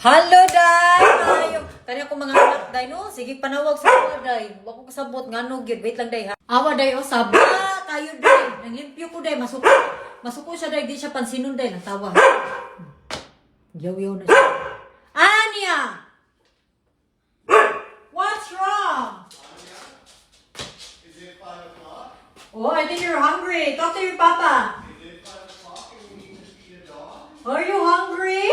Hello, day! Ayaw. Kanya ko mga anak, day, no? Sige, panawag sa awa, day. Huwag ko kasabot, nga no, gid. Wait lang, day, ha? Awa, day, o, saba, kayo, day. Nanglimpyo ko, day. Masuko. Masuko siya, day. Di siya pansinon, day. Natawa. Yaw-yaw na siya. Anya! What's wrong? Is it 5 o'clock? Oh, I think you're hungry. Talk to your papa. Is it 5 o'clock and we need to feed a dog? Are you hungry?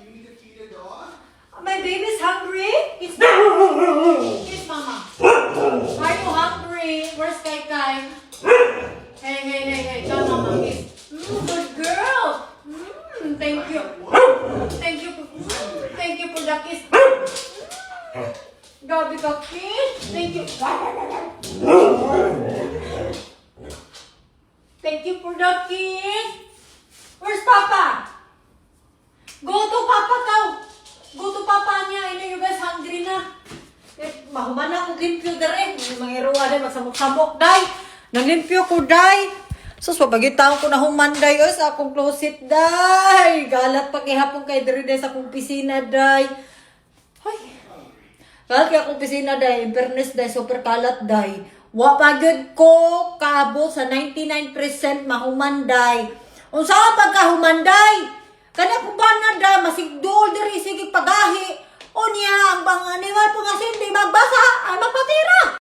We need to feed a dog? My baby's hungry? It's Kiss mama. Are you hungry? Where's Kai Kai? Hey, come mama, kiss. Good girl. Thank you. Thank you. Thank you for the kiss. Gabi ka kiss. Thank you. Thank you for the kiss. Where's Papa? Go to Papa ka. Go to Papa niya. I know you guys hungry na. Mahuman na akong limpyo na rin. Mga iruwa rin, magsamok-samok, day. Nanglimpyo ko, day. Sus, mapagitaw ko na humanday. O, sa akong closet, day. Galat pa kihapon kay Dere, day, sa akong pisina, day. Ay. Galat kay akong pisina, day. In fairness, day, super kalat, day. Wapagod ko, kaabot sa 99% mahumanday. Unsa pagkahumanday? Kana ko ba na da, masigdol, diri, sige pagahi. O niya, ang bang animal po kasi hindi magbasa, ay magpatira.